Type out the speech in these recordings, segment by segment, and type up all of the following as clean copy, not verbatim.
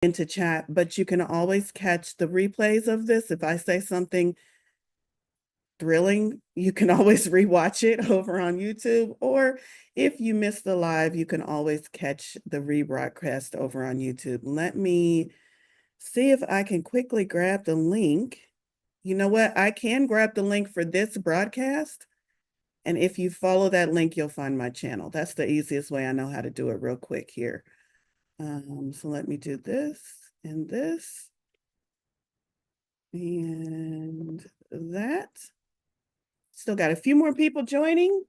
into chat, but you can always catch the replays of this. If I say something thrilling, you can always rewatch it over on YouTube, or if you miss the live, you can always catch the rebroadcast over on YouTube. Let me see if I can quickly grab the link. You know what? I can grab the link for this broadcast. And if you follow that link, you'll find my channel. That's the easiest way I know how to do it real quick here. So let me do this and this and that. Still got a few more people joining.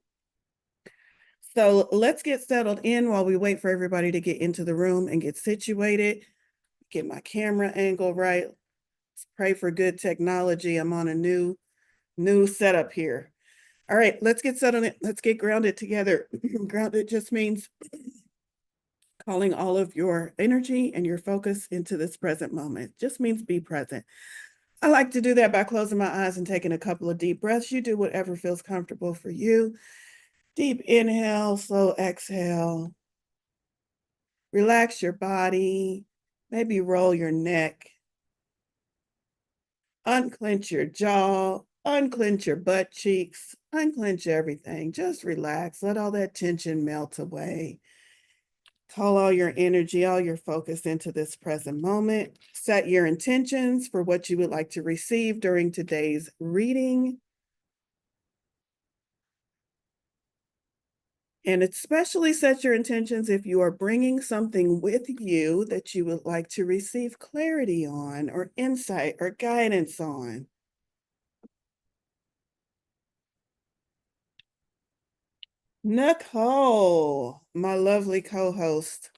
So let's get settled in while we wait for everybody to get into the room and get situated. Get my camera angle right. Let's pray for good technology. I'm on a new setup here. All right, let's get settled in. Let's get grounded together. Grounded just means calling all of your energy and your focus into this present moment. Just means be present. I like to do that by closing my eyes and taking a couple of deep breaths. You do whatever feels comfortable for you. Deep inhale, slow exhale. Relax your body. Maybe roll your neck. Unclench your jaw. Unclench your butt cheeks. Unclench everything. Just relax. Let all that tension melt away. Call all your energy, all your focus into this present moment. Set your intentions for what you would like to receive during today's reading. And especially set your intentions if you are bringing something with you that you would like to receive clarity on, or insight, or guidance on. Nicole, my lovely co-host.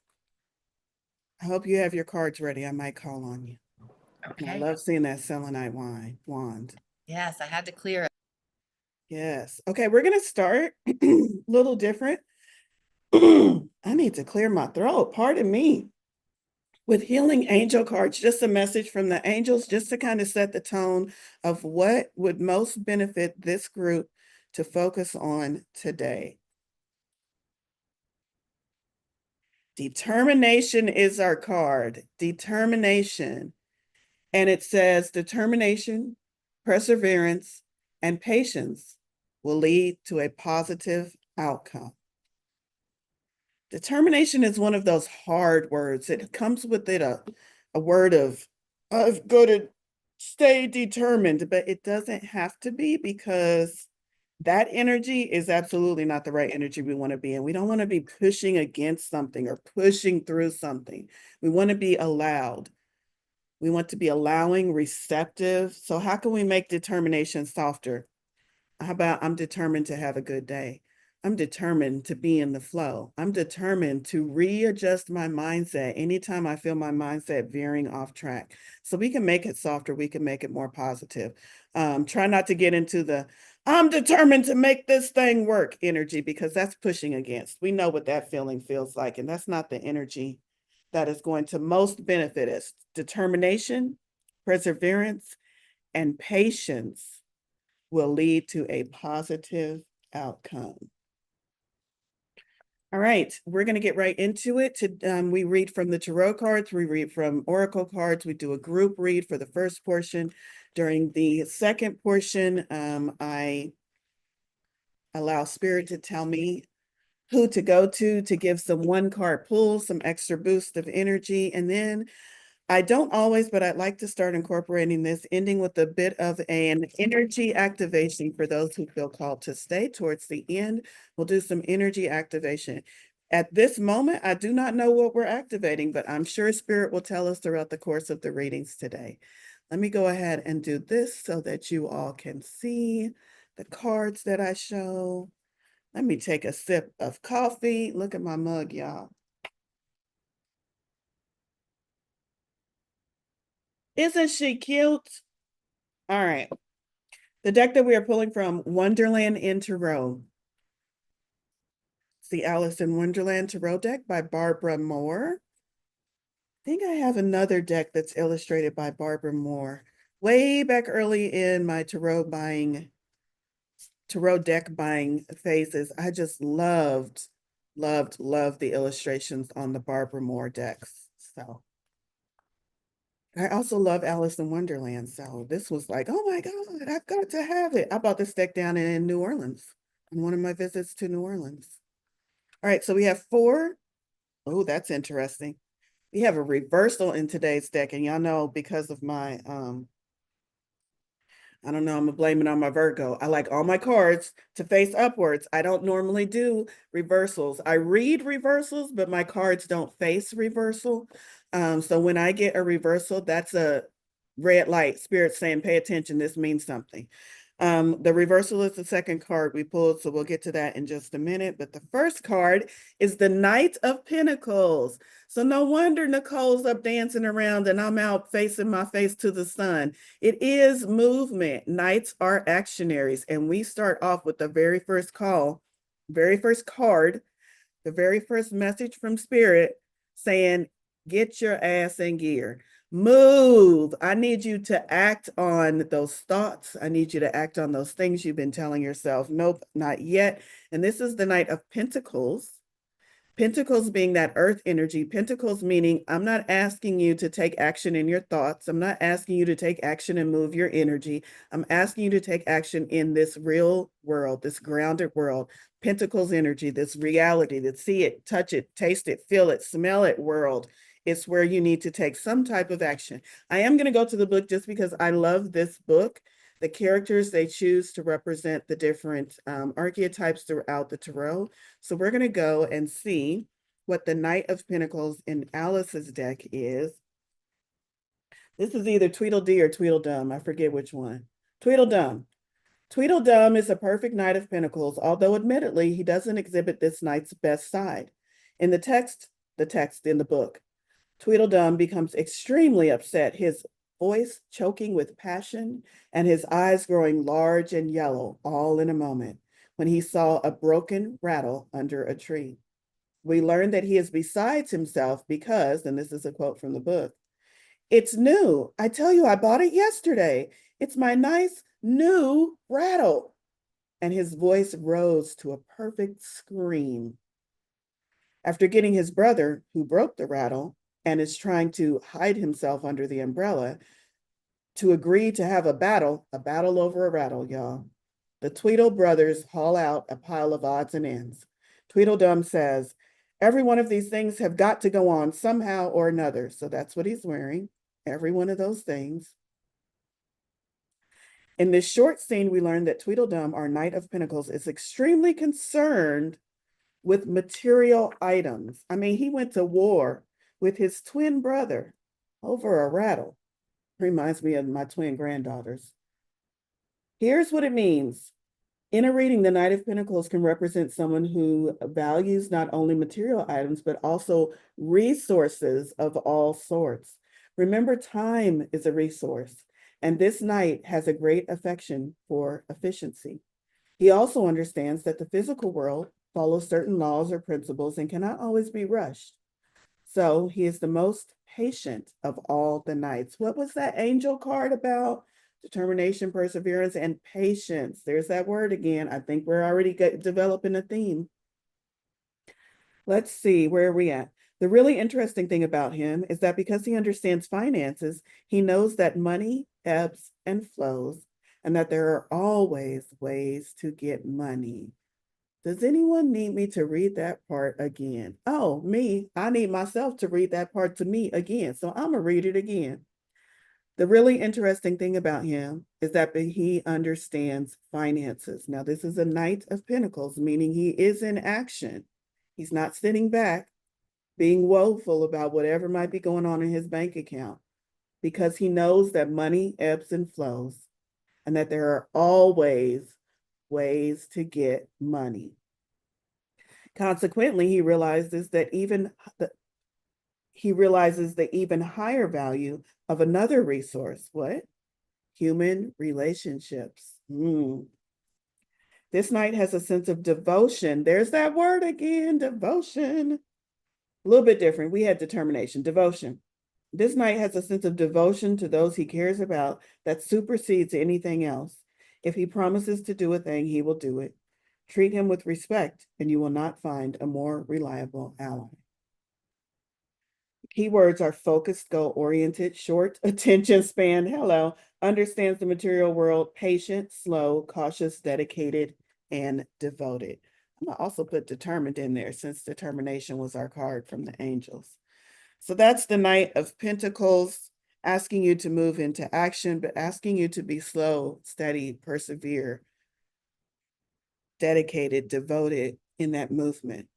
I hope you have your cards ready. I might call on you. Okay. I love seeing that selenite wand. Yes, I had to clear it. Yes. Okay, we're going to start a little different. I need to clear my throat. Pardon me. With healing angel cards, just a message from the angels, just to kind of set the tone of what would most benefit this group to focus on today. Determination is our card. Determination. And it says determination, perseverance, and patience will lead to a positive outcome. Determination is one of those hard words. It comes with it a word of, I've got to stay determined, but it doesn't have to be, because that energy is absolutely not the right energy we want to be in. We don't want to be pushing against something or pushing through something. We want to be allowed. We want to be allowing, receptive. So how can we make determination softer? How about I'm determined to have a good day? I'm determined to be in the flow. I'm determined to readjust my mindset anytime I feel my mindset veering off track. So we can make it softer. We can make it more positive. Try not to get into the I'm determined to make this thing work energy, because that's pushing against. We know what that feeling feels like, and that's not the energy that is going to most benefit us. Determination, perseverance, and patience will lead to a positive outcome. All right, we're going to get right into it. We read from the tarot cards, we read from oracle cards, we do a group read for the first portion. During the second portion, I allow spirit to tell me who to go to give some one card pull, some extra boost of energy. And then I don't always, but I'd like to start incorporating this, ending with a bit of an energy activation for those who feel called to stay towards the end. We'll do some energy activation. At this moment, I do not know what we're activating, but I'm sure Spirit will tell us throughout the course of the readings today. Let me go ahead and do this so that you all can see the cards that I show. Let me take a sip of coffee. Look at my mug, y'all. Isn't she cute? All right. The deck that we are pulling from, Wonderland in Tarot. It's the Alice in Wonderland Tarot deck by Barbara Moore. I think I have another deck that's illustrated by Barbara Moore. Way back early in my tarot deck buying phases, I just loved the illustrations on the Barbara Moore decks. So I also love Alice in Wonderland. So this was like, oh my God, I've got to have it. I bought this deck down in New Orleans on one of my visits to New Orleans. All right, so we have four. Oh, that's interesting. We have a reversal in today's deck, and y'all know because of my I don't know, I'm gonna blame it on my Virgo. I like all my cards to face upwards. I don't normally do reversals. I read reversals, but my cards don't face reversal. So when I get a reversal, that's a red light, spirit saying, pay attention, this means something. The reversal is the second card we pulled, so we'll get to that in just a minute. But the first card is the Knight of Pentacles. So no wonder Nicole's up dancing around and I'm out facing my face to the sun. It is movement. Knights are actionaries. And we start off with the very first call, very first card, the very first message from Spirit saying, get your ass in gear. Move. I need you to act on those thoughts. I need you to act on those things you've been telling yourself. Nope, not yet. And this is the Knight of Pentacles. Pentacles being that earth energy, pentacles meaning I'm not asking you to take action in your thoughts. I'm not asking you to take action and move your energy. I'm asking you to take action in this real world, this grounded world. Pentacles energy, this reality, that see it, touch it, taste it, feel it, smell it world. It's where you need to take some type of action. I am going to go to the book just because I love this book. The characters they choose to represent the different archetypes throughout the tarot. So we're going to go and see what the Knight of Pentacles in Alice's deck is. This is either Tweedledee or Tweedledum. I forget which one. Tweedledum. Tweedledum is a perfect Knight of Pentacles, although admittedly he doesn't exhibit this knight's best side. In the text in the book, Tweedledum becomes extremely upset, his voice choking with passion and his eyes growing large and yellow all in a moment when he saw a broken rattle under a tree. We learn that he is besides himself because, and this is a quote from the book, it's new. I tell you, I bought it yesterday. It's my nice new rattle. And his voice rose to a perfect scream. After getting his brother, who broke the rattle and is trying to hide himself under the umbrella, to agree to have a battle over a rattle, y'all. The Tweedle brothers haul out a pile of odds and ends. Tweedledum says, every one of these things have got to go on somehow or another. So that's what he's wearing, every one of those things. In this short scene, we learn that Tweedledum, our Knight of Pentacles, is extremely concerned with material items. I mean, he went to war with his twin brother over a rattle. Reminds me of my twin granddaughters. Here's what it means. In a reading, the Knight of Pentacles can represent someone who values not only material items, but also resources of all sorts. Remember, time is a resource, and this knight has a great affection for efficiency. He also understands that the physical world follows certain laws or principles and cannot always be rushed. So he is the most patient of all the knights. What was that angel card about? Determination, perseverance, and patience. There's that word again. I think we're already developing a theme. Let's see, where are we at? The really interesting thing about him is that because he understands finances, he knows that money ebbs and flows and that there are always ways to get money. Does anyone need me to read that part again? Oh, me. I need myself to read that part to me again. So I'm going to read it again. The really interesting thing about him is that he understands finances. Now, this is a Knight of Pentacles, meaning he is in action. He's not sitting back being woeful about whatever might be going on in his bank account because he knows that money ebbs and flows and that there are always ways to get money. Consequently, he realizes the even higher value of another resource. What? Human relationships. This knight has a sense of devotion. There's that word again, devotion. A little bit different. We had determination, devotion. This knight has a sense of devotion to those he cares about that supersedes anything else. If he promises to do a thing, he will do it. Treat him with respect, and you will not find a more reliable ally. Keywords are focused, goal-oriented, short attention span, hello, understands the material world, patient, slow, cautious, dedicated, and devoted. I'm gonna also put determined in there since determination was our card from the angels. So that's the Knight of Pentacles, asking you to move into action, but asking you to be slow, steady, persevere, dedicated, devoted in that movement.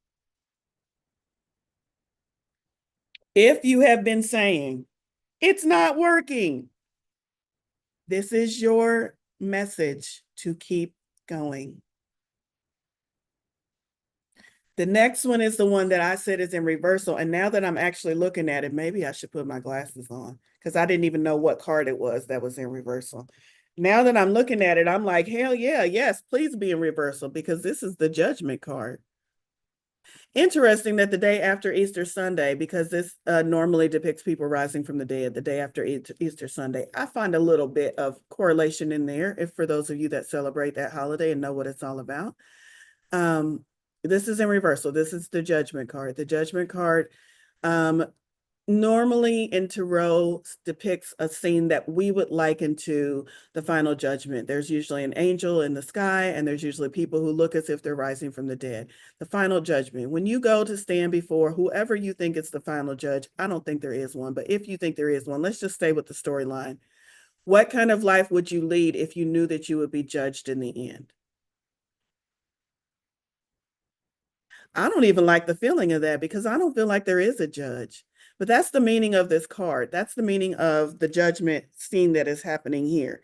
If you have been saying, it's not working, this is your message to keep going. The next one is the one that I said is in reversal. And now that I'm actually looking at it, maybe I should put my glasses on because I didn't even know what card it was that was in reversal. Now that I'm looking at it, I'm like, hell yeah, yes, please be in reversal because this is the Judgment card. Interesting that the day after Easter Sunday, because this normally depicts people rising from the dead, the day after Easter Sunday, I find a little bit of correlation in there, if for those of you that celebrate that holiday and know what it's all about. This is in reversal. This is the Judgment card. The Judgment card normally in tarot depicts a scene that we would liken to the final judgment. There's usually an angel in the sky, and there's usually people who look as if they're rising from the dead. The final judgment. When you go to stand before whoever you think is the final judge, I don't think there is one, but if you think there is one, let's just stay with the storyline. What kind of life would you lead if you knew that you would be judged in the end? I don't even like the feeling of that because I don't feel like there is a judge. But that's the meaning of this card. That's the meaning of the judgment scene that is happening here.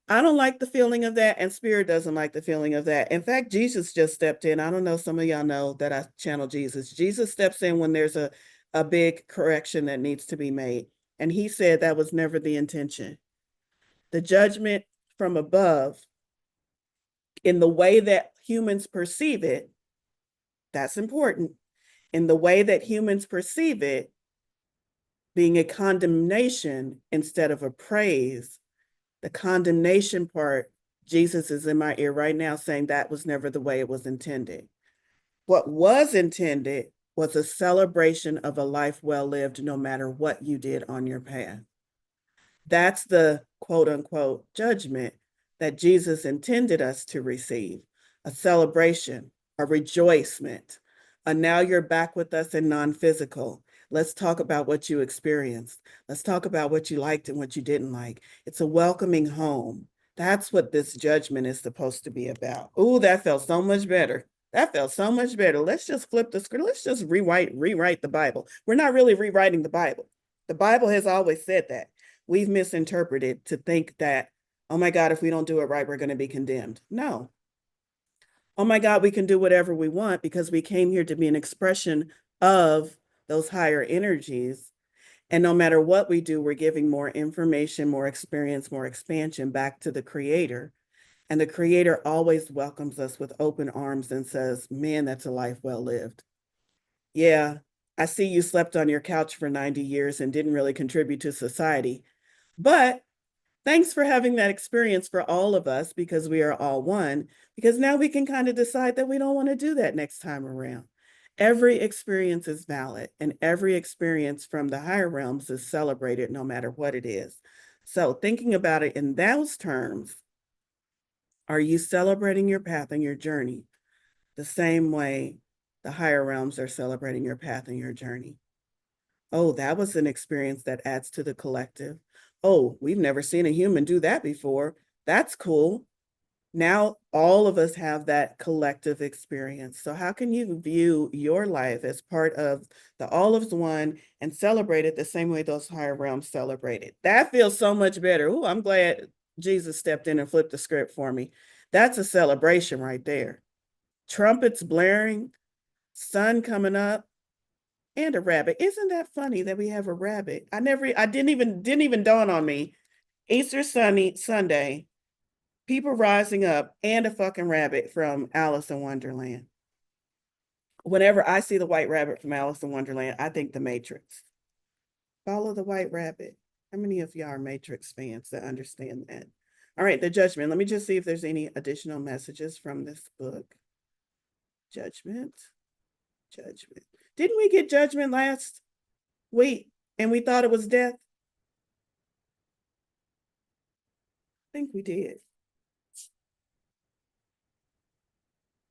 I don't like the feeling of that, and Spirit doesn't like the feeling of that. In fact, Jesus just stepped in. I don't know, some of y'all know that I channel Jesus. Jesus steps in when there's a big correction that needs to be made. And he said that was never the intention. The judgment from above, in the way that humans perceive it, that's important. In the way that humans perceive it, being a condemnation instead of a praise, the condemnation part, Jesus is in my ear right now saying that was never the way it was intended. What was intended was a celebration of a life well lived, no matter what you did on your path. That's the quote unquote judgment that Jesus intended us to receive, a celebration, a rejoicement. And now you're back with us in non-physical. Let's talk about what you experienced. Let's talk about what you liked and what you didn't like. It's a welcoming home. That's what this judgment is supposed to be about. Oh, that felt so much better. That felt so much better. Let's just flip the script. Let's just rewrite the Bible. We're not really rewriting the Bible. The Bible has always said that. We've misinterpreted to think that, oh my God, if we don't do it right, we're going to be condemned. No. Oh my God, we can do whatever we want because we came here to be an expression of those higher energies. And no matter what we do, we're giving more information, more experience, more expansion back to the Creator. And the Creator always welcomes us with open arms and says, man, that's a life well lived. Yeah, I see you slept on your couch for 90 years and didn't really contribute to society. But thanks for having that experience for all of us because we are all one, because now we can kind of decide that we don't want to do that next time around. Every experience is valid, and every experience from the higher realms is celebrated no matter what it is. So thinking about it in those terms, are you celebrating your path and your journey the same way the higher realms are celebrating your path and your journey? Oh, that was an experience that adds to the collective. Oh, we've never seen a human do that before. That's cool. Now all of us have that collective experience. So how can you view your life as part of the all of one and celebrate it the same way those higher realms celebrate it? That feels so much better. Oh, I'm glad Jesus stepped in and flipped the script for me. That's a celebration right there. Trumpets blaring, sun coming up, and a rabbit. Isn't that funny that we have a rabbit? I didn't even dawn on me. Easter Sunday, people rising up, and a fucking rabbit from Alice in Wonderland. Whenever I see the white rabbit from Alice in Wonderland, I think the Matrix. Follow the white rabbit. How many of y'all are Matrix fans that understand that? All right, the judgment. Let me just see if there's any additional messages from this book. Judgment. Judgment. Didn't we get judgment last week? And we thought it was death. I think we did.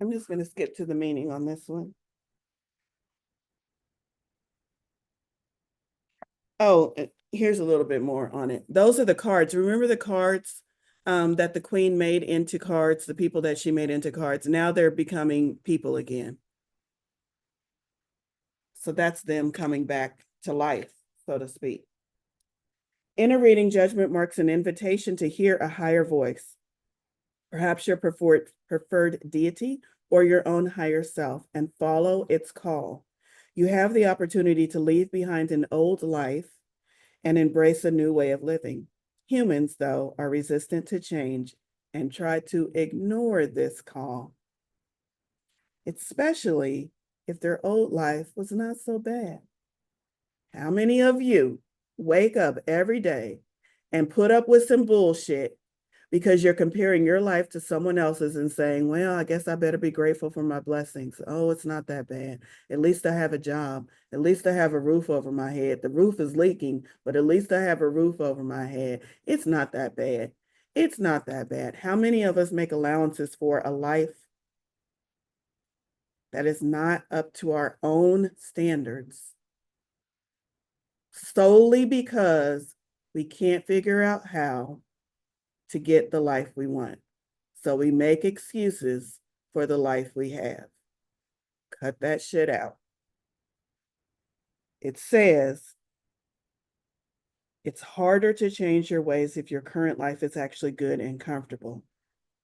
I'm just going to skip to the meaning on this one. Oh, here's a little bit more on it. Those are the cards. Remember the cards that the queen made into cards, the people that she made into cards. Now they're becoming people again. So that's them coming back to life, so to speak. In a reading, judgment marks an invitation to hear a higher voice, perhaps your preferred deity or your own higher self, and follow its call. You have the opportunity to leave behind an old life and embrace a new way of living. Humans, though, are resistant to change and try to ignore this call, especially if their old life was not so bad. How many of you wake up every day and put up with some bullshit because you're comparing your life to someone else's and saying, well, I guess I better be grateful for my blessings. Oh, it's not that bad. At least I have a job. At least I have a roof over my head. The roof is leaking, but at least I have a roof over my head. It's not that bad. It's not that bad. How many of us make allowances for a life that is not up to our own standards solely because we can't figure out how to get the life we want? So we make excuses for the life we have. Cut that shit out. It says it's harder to change your ways if your current life is actually good and comfortable.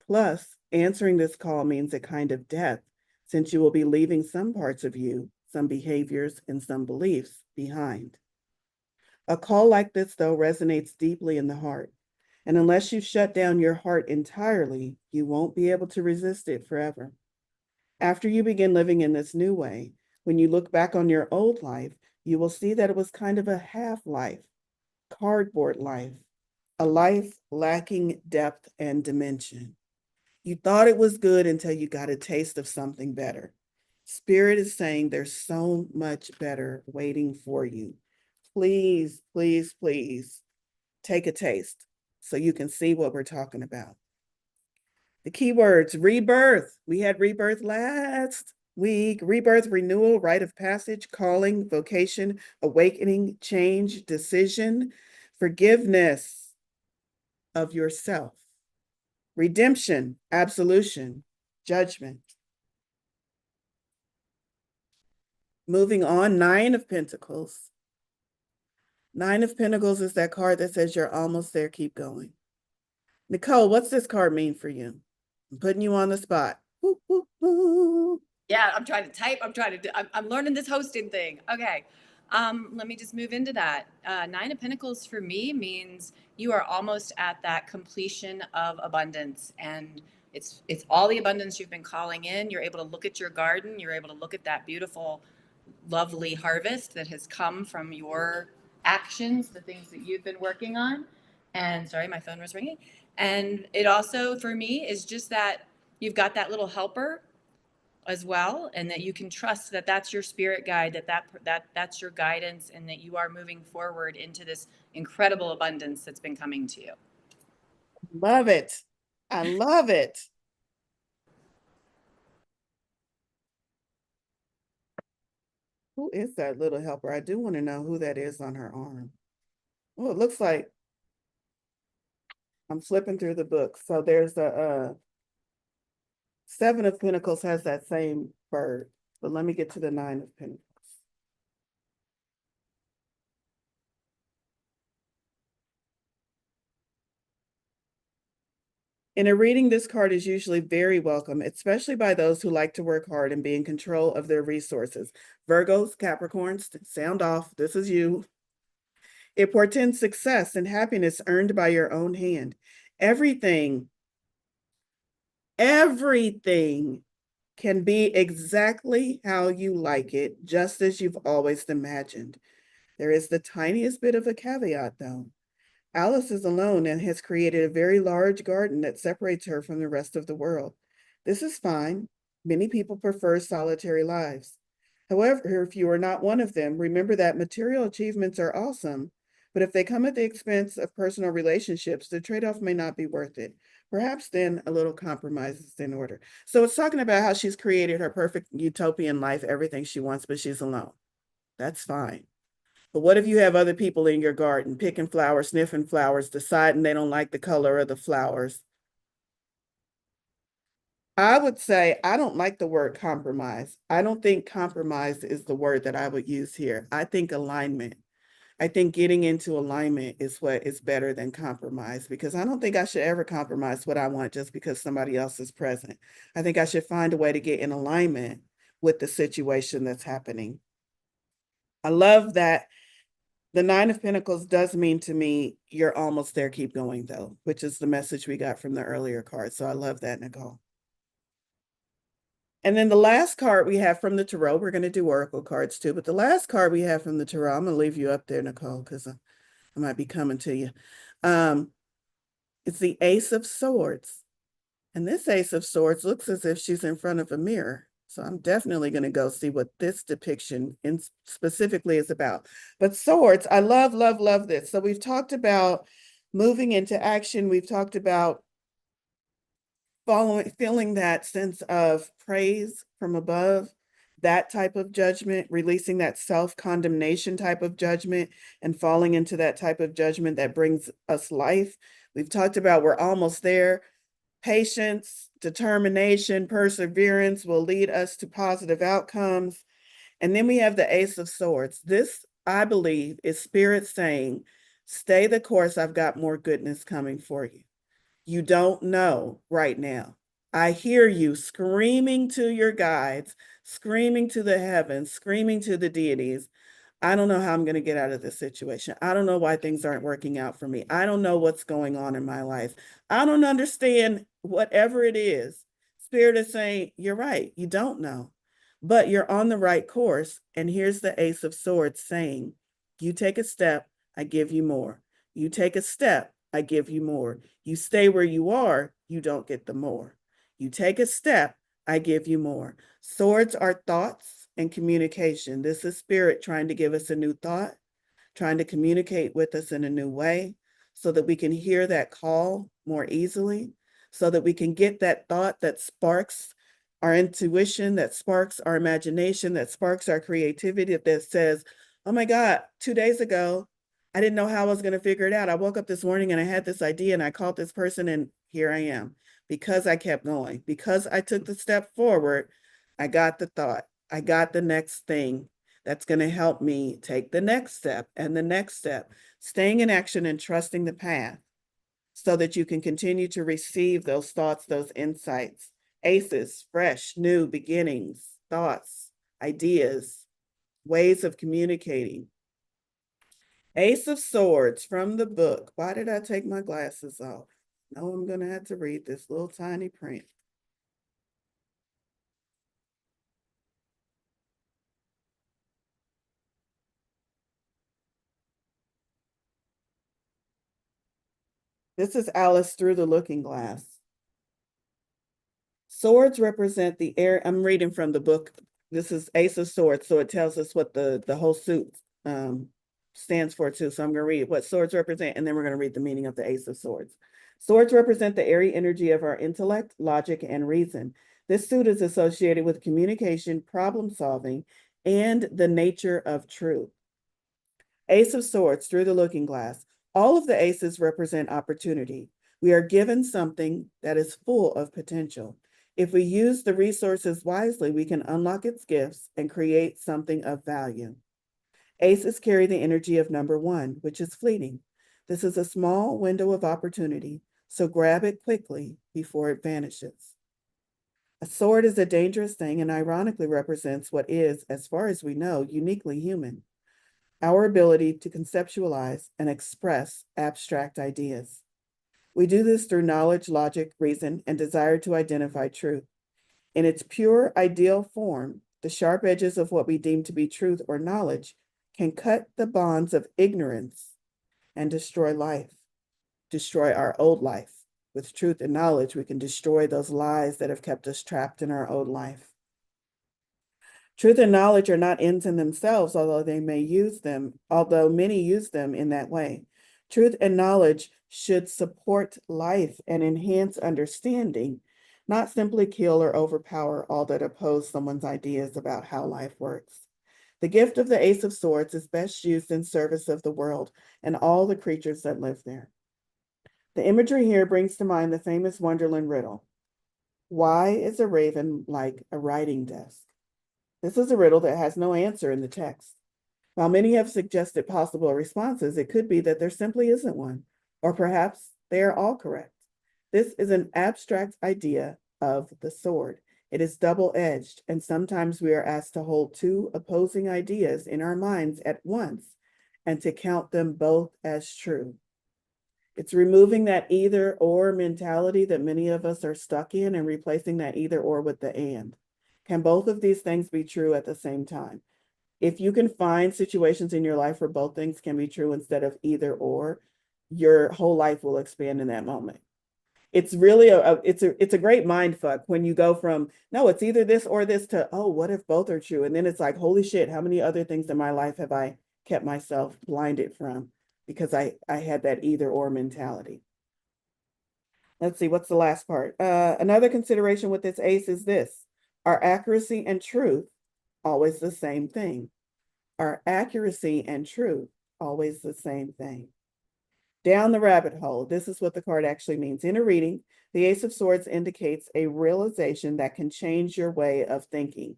Plus, answering this call means a kind of death, since you will be leaving some parts of you, some behaviors, and some beliefs behind. A call like this, though, resonates deeply in the heart. And unless you shut down your heart entirely, you won't be able to resist it forever. After you begin living in this new way, when you look back on your old life, you will see that it was kind of a half life, cardboard life, a life lacking depth and dimension. You thought it was good until you got a taste of something better. Spirit is saying there's so much better waiting for you. Please, please, please take a taste so you can see what we're talking about. The keywords: rebirth. We had rebirth last week. Rebirth, renewal, rite of passage, calling, vocation, awakening, change, decision, forgiveness of yourself, redemption, absolution, judgment. Moving on, Nine of Pentacles. Nine of Pentacles is that card that says you're almost there, keep going. Nicole, what's this card mean for you? I'm putting you on the spot. Woo, woo, woo. Yeah, I'm trying to type. I'm learning this hosting thing. Okay. Let me just move into that. Nine of Pentacles for me means you are almost at that completion of abundance, and it's all the abundance you've been calling in. You're able to look at your garden. You're able to look at that beautiful, lovely harvest that has come from your actions, the things that you've been working on. And sorry, my phone was ringing. And it also, for me, is just that you've got that little helper as well, and that you can trust that that's your spirit guide, that's your guidance, and that you are moving forward into this incredible abundance that's been coming to you. Love it. I love it. Who is that little helper? I do want to know who that is on her arm. Oh, it looks like I'm flipping through the book. So there's a Seven of Pentacles has that same bird, but let me get to the Nine of Pentacles. In a reading, this card is usually very welcome, especially by those who like to work hard and be in control of their resources. Virgos, Capricorns, sound off. This is you. It portends success and happiness earned by your own hand. Everything can be exactly how you like it, just as you've always imagined. There is the tiniest bit of a caveat, though. Alice is alone and has created a very large garden that separates her from the rest of the world. This is fine. Many people prefer solitary lives. However, if you are not one of them, remember that material achievements are awesome, but if they come at the expense of personal relationships, the trade-off may not be worth it. Perhaps then a little compromise is in order. So it's talking about how she's created her perfect utopian life, everything she wants, but she's alone. That's fine. But what if you have other people in your garden picking flowers, sniffing flowers, deciding they don't like the color of the flowers? I would say I don't like the word compromise. I don't think compromise is the word that I would use here. I think alignment. I think getting into alignment is what is better than compromise, because I don't think I should ever compromise what I want just because somebody else is present. I think I should find a way to get in alignment with the situation that's happening. I love that the Nine of Pentacles does mean to me, you're almost there, keep going though, which is the message we got from the earlier card. So I love that, Nicole. And then the last card we have from the Tarot, we're going to do Oracle cards too, but the last card we have from the Tarot, I'm going to leave you up there, Nicole, because I might be coming to you. It's the Ace of Swords. And this Ace of Swords looks as if she's in front of a mirror. So I'm definitely going to go see what this depiction specifically is about. But swords, I love, love, love this. So we've talked about moving into action. We've talked about feeling that sense of praise from above, that type of judgment, releasing that self-condemnation type of judgment and falling into that type of judgment that brings us life. We've talked about we're almost there. Patience, determination, perseverance will lead us to positive outcomes. And then we have the Ace of Swords. This, I believe, is Spirit saying, stay the course. I've got more goodness coming for you. You don't know right now. I hear you screaming to your guides, screaming to the heavens, screaming to the deities. I don't know how I'm going to get out of this situation. I don't know why things aren't working out for me. I don't know what's going on in my life. I don't understand whatever it is. Spirit is saying, you're right. You don't know, but you're on the right course. And here's the Ace of Swords saying, you take a step, I give you more. You take a step, I give you more. You stay where you are, you don't get the more. You take a step, I give you more. Swords are thoughts and communication. This is Spirit trying to give us a new thought, trying to communicate with us in a new way so that we can hear that call more easily, so that we can get that thought that sparks our intuition, that sparks our imagination, that sparks our creativity, that says, oh my God, 2 days ago, I didn't know how I was going to figure it out. I woke up this morning and I had this idea and I called this person and here I am. Because I kept going, because I took the step forward, I got the thought, I got the next thing that's going to help me take the next step and the next step, staying in action and trusting the path so that you can continue to receive those thoughts, those insights, aces, fresh, new beginnings, thoughts, ideas, ways of communicating. Ace of Swords from the book. Why did I take my glasses off? No, I'm going to have to read this little tiny print. This is Alice Through the Looking Glass. Swords represent the air. I'm reading from the book. This is Ace of Swords, so it tells us what the whole suit stands for too. So I'm going to read what swords represent, and then we're going to read the meaning of the Ace of Swords. Swords represent the airy energy of our intellect, logic, and reason. This suit is associated with communication, problem solving, and the nature of truth. Ace of Swords through the looking glass. All of the aces represent opportunity. We are given something that is full of potential. If we use the resources wisely, we can unlock its gifts and create something of value. Aces carry the energy of number one, which is fleeting. This is a small window of opportunity, so grab it quickly before it vanishes. A sword is a dangerous thing and ironically represents what is, as far as we know, uniquely human: our ability to conceptualize and express abstract ideas. We do this through knowledge, logic, reason, and desire to identify truth. In its pure, ideal form, the sharp edges of what we deem to be truth or knowledge can cut the bonds of ignorance and destroy life, destroy our old life. With truth and knowledge, we can destroy those lies that have kept us trapped in our old life. Truth and knowledge are not ends in themselves, although many use them in that way. Truth and knowledge should support life and enhance understanding, not simply kill or overpower all that oppose someone's ideas about how life works. The gift of the Ace of Swords is best used in service of the world and all the creatures that live there. The imagery here brings to mind the famous Wonderland riddle. Why is a raven like a writing desk? This is a riddle that has no answer in the text. While many have suggested possible responses, it could be that there simply isn't one, or perhaps they are all correct. This is an abstract idea of the sword. It is double-edged, and sometimes we are asked to hold two opposing ideas in our minds at once and to count them both as true. It's removing that either or mentality that many of us are stuck in and replacing that either or with the and. Can both of these things be true at the same time? If you can find situations in your life where both things can be true instead of either or, your whole life will expand in that moment. It's really it's a great mind fuck when you go from no, it's either this or this to oh, what if both are true? And then it's like, holy shit, how many other things in my life have I kept myself blinded from because I had that either or mentality. Let's see, what's the last part? Another consideration with this ace is this. Are accuracy and truth always the same thing? Are accuracy and truth always the same thing? Down the rabbit hole, this is what the card actually means. In a reading, the Ace of Swords indicates a realization that can change your way of thinking.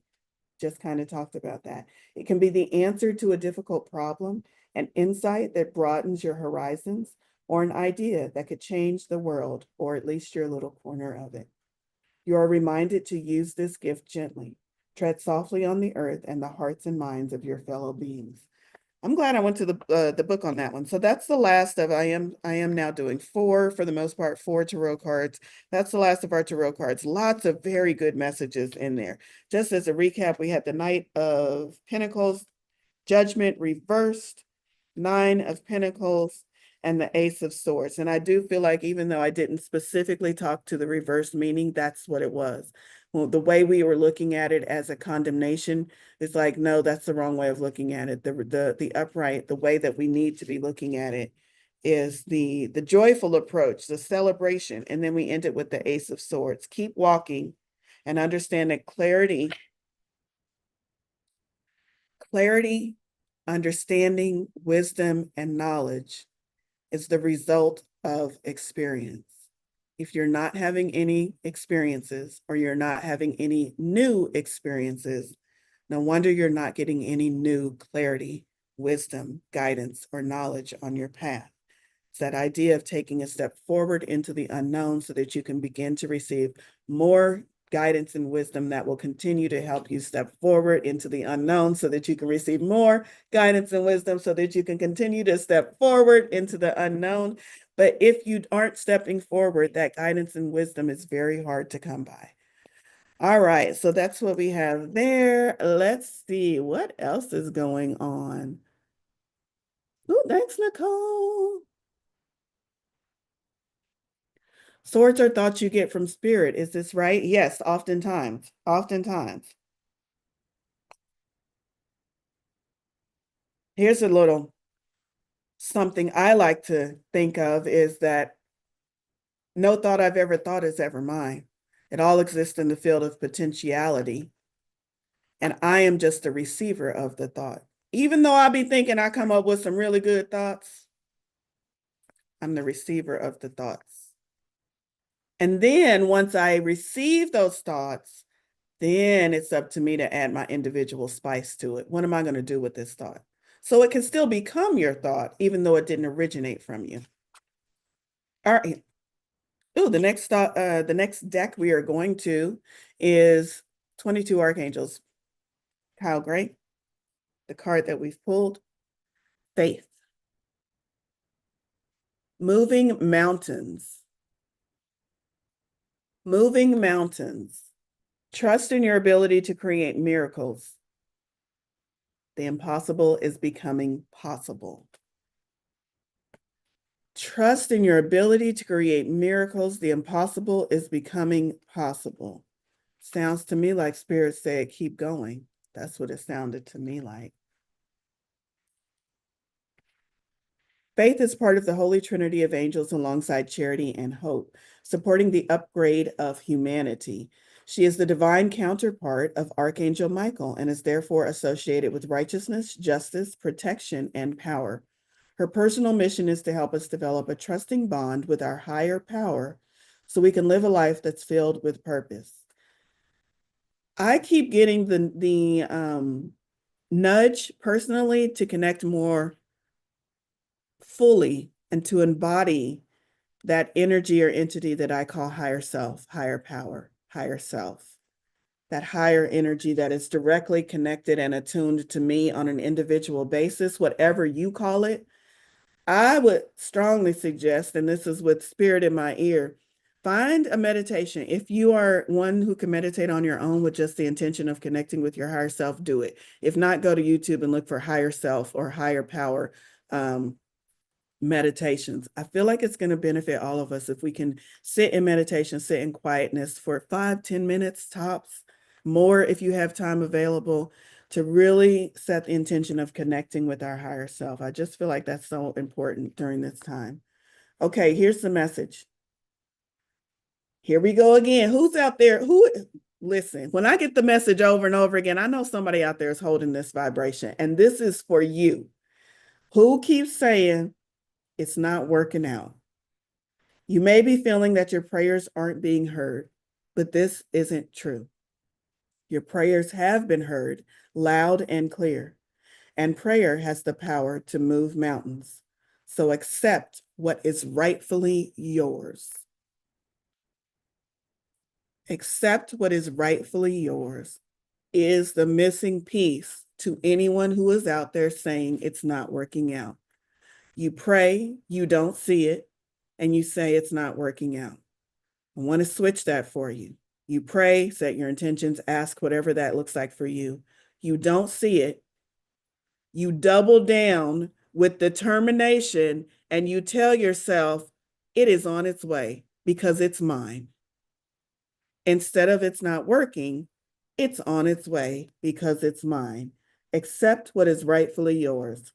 Just kind of talked about that. It can be the answer to a difficult problem, an insight that broadens your horizons, or an idea that could change the world, or at least your little corner of it. You are reminded to use this gift gently. Tread softly on the earth and the hearts and minds of your fellow beings. I'm glad I went to the book on that one. So that's the last of I am now doing four for the most part, four tarot cards. That's the last of our tarot cards. Lots of very good messages in there. Just as a recap, we had the Knight of Pentacles, Judgment reversed, Nine of Pentacles, and the Ace of Swords. And I do feel like even though I didn't specifically talk to the reverse meaning, that's what it was. Well, the way we were looking at it as a condemnation is like, no, that's the wrong way of looking at it. The upright, the way that we need to be looking at it is the joyful approach, the celebration. And then we end it with the Ace of Swords. Keep walking and understand that clarity, understanding, wisdom, and knowledge is the result of experience. If you're not having any experiences or you're not having any new experiences, no wonder you're not getting any new clarity, wisdom, guidance, or knowledge on your path. It's that idea of taking a step forward into the unknown so that you can begin to receive more guidance and wisdom that will continue to help you step forward into the unknown so that you can receive more guidance and wisdom so that you can continue to step forward into the unknown. But if you aren't stepping forward, that guidance and wisdom is very hard to come by. All right, so that's what we have there. Let's see what else is going on. Oh, thanks, Nicole. Swords are thoughts you get from spirit. Is this right? Yes, oftentimes. Oftentimes. Here's a little something I like to think of is that no thought I've ever thought is ever mine. It all exists in the field of potentiality. And I am just a receiver of the thought. Even though I be thinking I come up with some really good thoughts, I'm the receiver of the thoughts. And then once I receive those thoughts, then it's up to me to add my individual spice to it. What am I going to do with this thought? So it can still become your thought, even though it didn't originate from you. All right. Ooh, the next deck we are going to is 22 Archangels. Kyle Gray, the card that we've pulled, Faith. Moving mountains. Moving mountains. Trust in your ability to create miracles. The impossible is becoming possible. Trust in your ability to create miracles. The impossible is becoming possible. Sounds to me like Spirit said, keep going. That's what it sounded to me like. Faith is part of the Holy Trinity of angels alongside charity and hope, supporting the upgrade of humanity. She is the divine counterpart of Archangel Michael and is therefore associated with righteousness, justice, protection, and power. Her personal mission is to help us develop a trusting bond with our higher power so we can live a life that's filled with purpose. I keep getting the nudge personally to connect more fully and to embody that energy or entity that I call higher self, higher power, higher self, that higher energy that is directly connected and attuned to me on an individual basis, whatever you call it. I would strongly suggest, and this is with spirit in my ear, find a meditation. If you are one who can meditate on your own with just the intention of connecting with your higher self, do it. If not, go to YouTube and look for higher self or higher power meditations. I feel like it's going to benefit all of us if we can sit in meditation, sit in quietness for 5-10 minutes tops, more if you have time available, to really set the intention of connecting with our higher self. I just feel like that's so important during this time. Okay, here's the message. Here we go again. Who's out there? Listen, when I get the message over and over again, I know somebody out there is holding this vibration, and this is for you. Who keeps saying it's not working out? You may be feeling that your prayers aren't being heard, but this isn't true. Your prayers have been heard loud and clear, and prayer has the power to move mountains. So accept what is rightfully yours. Accept what is rightfully yours is the missing piece to anyone who is out there saying it's not working out. You pray, you don't see it, and you say it's not working out. I want to switch that for you. You pray, set your intentions, ask whatever that looks like for you. You don't see it. You double down with determination and you tell yourself it is on its way because it's mine. Instead of it's not working, it's on its way because it's mine. Accept what is rightfully yours.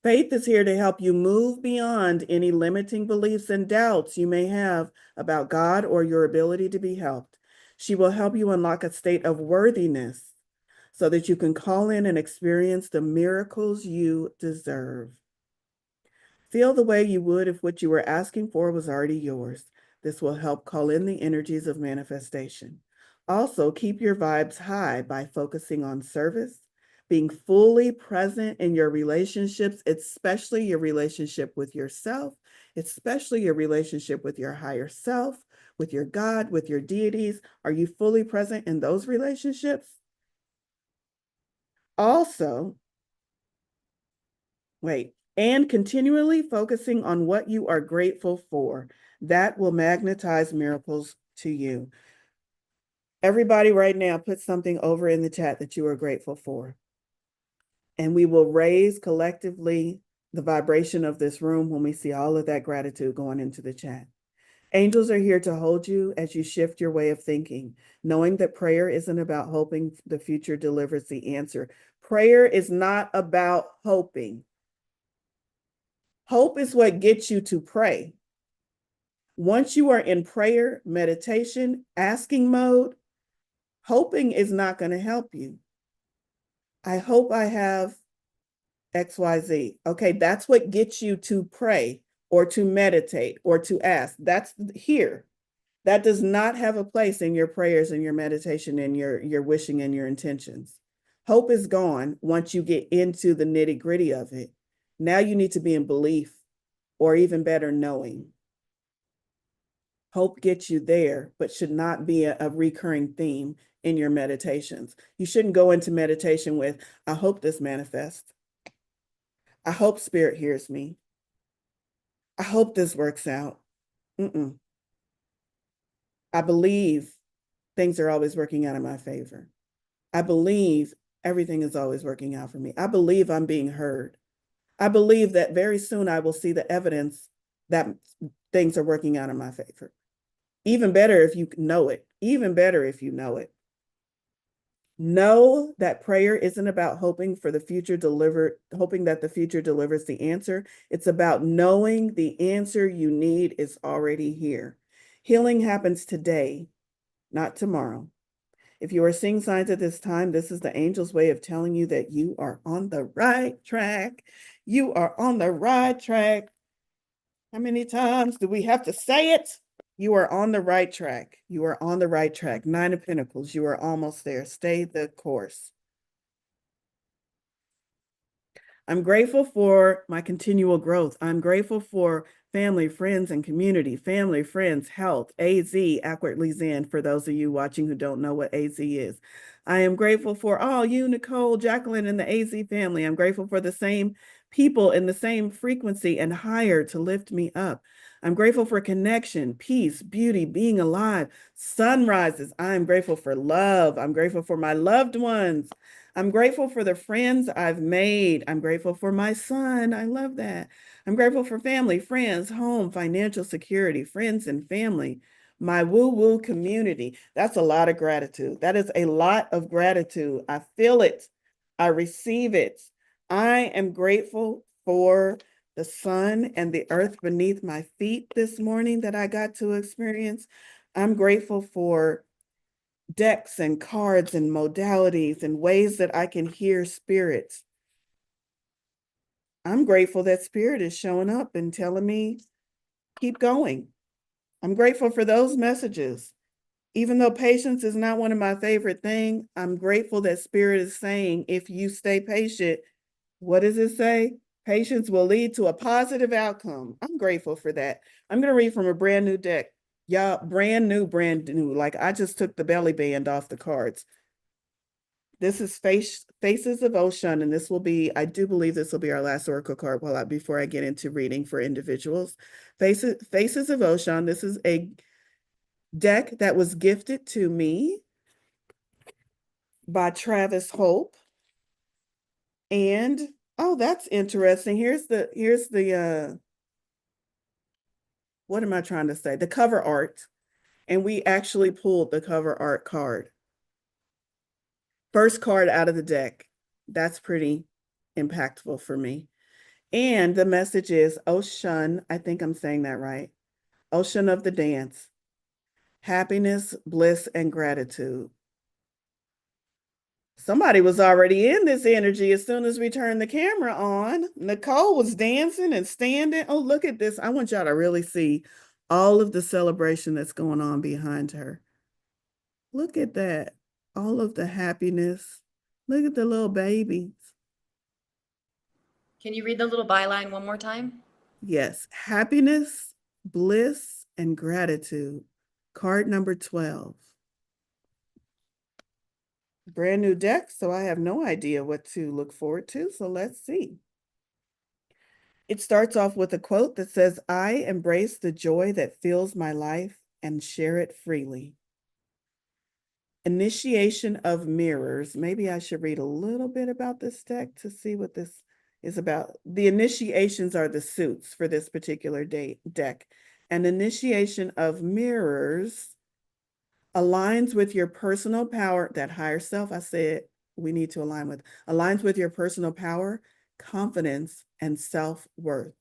Faith is here to help you move beyond any limiting beliefs and doubts you may have about God or your ability to be helped. She will help you unlock a state of worthiness so that you can call in and experience the miracles you deserve. Feel the way you would if what you were asking for was already yours. This will help call in the energies of manifestation. Also, keep your vibes high by focusing on service, being fully present in your relationships, especially your relationship with yourself, especially your relationship with your higher self, with your God, with your deities. Are you fully present in those relationships? Also, and continually focusing on what you are grateful for. That will magnetize miracles to you. Everybody right now, put something over in the chat that you are grateful for. And we will raise collectively the vibration of this room when we see all of that gratitude going into the chat. Angels are here to hold you as you shift your way of thinking, knowing that prayer isn't about hoping the future delivers the answer. Prayer is not about hoping. Hope is what gets you to pray. Once you are in prayer, meditation, asking mode, hoping is not going to help you. I hope I have XYZ. Okay, that's what gets you to pray or to meditate or to ask. That's here. That does not have a place in your prayers and your meditation and your wishing and your intentions. Hope is gone once you get into the nitty-gritty of it. Now you need to be in belief, or even better, knowing. Hope gets you there, but should not be a recurring theme in your meditations. You shouldn't go into meditation with, I hope this manifests. I hope spirit hears me. I hope this works out. Mm-mm. I believe things are always working out in my favor. I believe everything is always working out for me. I believe I'm being heard. I believe that very soon I will see the evidence that things are working out in my favor. Even better if you know it. Even better if you know it. Know that prayer isn't about hoping that the future delivers the answer. It's about knowing the answer you need is already here. Healing happens today, not tomorrow. If you are seeing signs at this time, this is the angel's way of telling you that you are on the right track. You are on the right track. How many times do we have to say it? You are on the right track. You are on the right track. Nine of Pentacles. You are almost there. Stay the course. I'm grateful for my continual growth. I'm grateful for family, friends, and community. Family, friends, health, AZ, awkwardly Zen, for those of you watching who don't know what AZ is. I am grateful for all you, Nicole, Jacqueline, and the AZ family. I'm grateful for the same people in the same frequency and higher to lift me up. I'm grateful for connection, peace, beauty, being alive, sunrises. I'm grateful for love. I'm grateful for my loved ones. I'm grateful for the friends I've made. I'm grateful for my son. I love that. I'm grateful for family, friends, home, financial security, friends and family, my woo-woo community. That's a lot of gratitude. That is a lot of gratitude. I feel it. I receive it. I am grateful for the sun and the earth beneath my feet this morning that I got to experience. I'm grateful for decks and cards and modalities and ways that I can hear spirits. I'm grateful that spirit is showing up and telling me, keep going. I'm grateful for those messages. Even though patience is not one of my favorite things, I'm grateful that spirit is saying, if you stay patient, what does it say? Patience will lead to a positive outcome. I'm grateful for that. I'm going to read from a brand new deck. Yeah, brand new, brand new. Like I just took the belly band off the cards. This is Faces of Ocean, and this will be, I do believe this will be our last oracle card before I get into reading for individuals. Faces of Ocean, this is a deck that was gifted to me by Travis Hope. And oh, that's interesting. Here's the what am I trying to say? The cover art. And we actually pulled the cover art card. First card out of the deck. That's pretty impactful for me. And the message is Ocean, I think I'm saying that right. Ocean of the dance, happiness, bliss, and gratitude. Somebody was already in this energy as soon as we turned the camera on. Nicole was dancing and standing. Oh, look at this. I want y'all to really see all of the celebration that's going on behind her. Look at that. All of the happiness. Look at the little babies. Can you read the little byline one more time? Yes, happiness, bliss, and gratitude. Card number 12. Brand new deck, so I have no idea what to look forward to. So let's see. It starts off with a quote that says, I embrace the joy that fills my life and share it freely. Initiation of mirrors. Maybe I should read a little bit about this deck to see what this is about. The initiations are the suits for this particular deck. An initiation of mirrors aligns with your personal power, that higher self I said we need to align with, aligns with your personal power, confidence, and self-worth.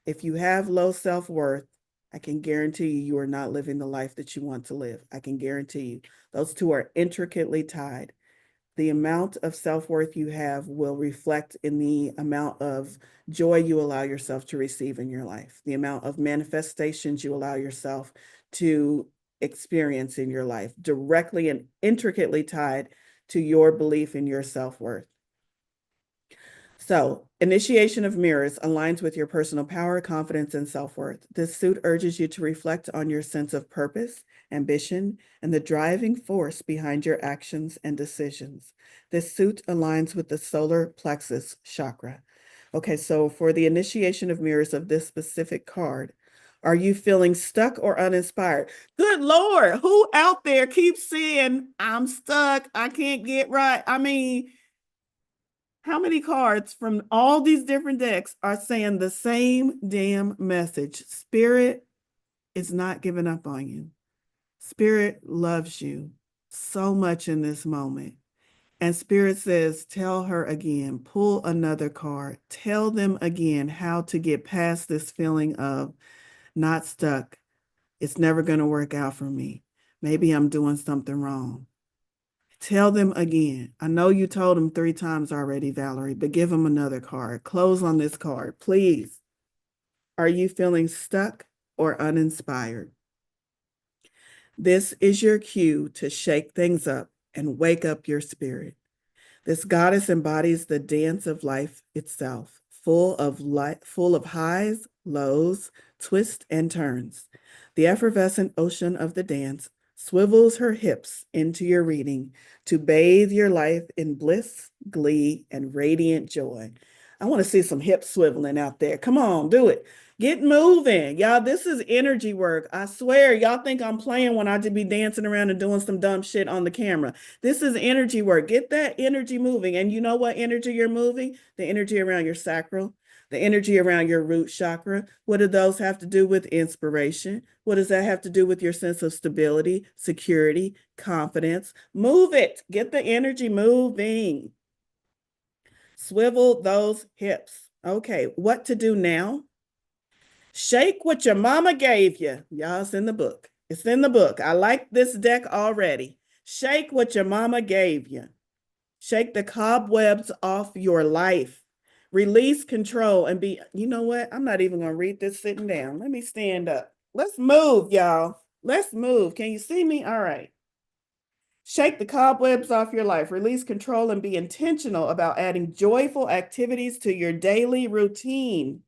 If you have low self-worth, I can guarantee you are not living the life that you want to live. I can guarantee you. Those two are intricately tied. The amount of self-worth you have will reflect in the amount of joy you allow yourself to receive in your life, the amount of manifestations you allow yourself to experience in your life, directly and intricately tied to your belief in your self-worth. So, initiation of mirrors aligns with your personal power, confidence, and self-worth. This suit urges you to reflect on your sense of purpose, ambition, and the driving force behind your actions and decisions. This suit aligns with the solar plexus chakra. Okay, so for the initiation of mirrors of this specific card, are you feeling stuck or uninspired? Good Lord, who out there keeps saying, I'm stuck, I can't get right? I mean, how many cards from all these different decks are saying the same damn message? Spirit is not giving up on you. Spirit loves you so much in this moment. And Spirit says, tell her again, pull another card, tell them again how to get past this feeling of not stuck. It's never going to work out for me. Maybe I'm doing something wrong. Tell them again. I know you told them 3 times already, Valorie, but give them another card. Close on this card, please. Are you feeling stuck or uninspired? This is your cue to shake things up and wake up your spirit. This goddess embodies the dance of life itself, full of highs, lows, twists, and turns. The effervescent ocean of the dance swivels her hips into your reading to bathe your life in bliss, glee, and radiant joy. I want to see some hip swiveling out there. Come on, do it. Get moving. Y'all, this is energy work. I swear, y'all think I'm playing when I just be dancing around and doing some dumb shit on the camera. This is energy work. Get that energy moving. And you know what energy you're moving? The energy around your sacral, the energy around your root chakra. What do those have to do with inspiration? What does that have to do with your sense of stability, security, confidence? Move it. Get the energy moving. Swivel those hips. Okay, what to do now? Shake what your mama gave you. Y'all, it's in the book. It's in the book. I like this deck already. Shake what your mama gave you. Shake the cobwebs off your life. Release control and be, you know what? I'm not even going to read this sitting down. Let me stand up. Let's move, y'all. Let's move. Can you see me? All right. Shake the cobwebs off your life. Release control and be intentional about adding joyful activities to your daily routine.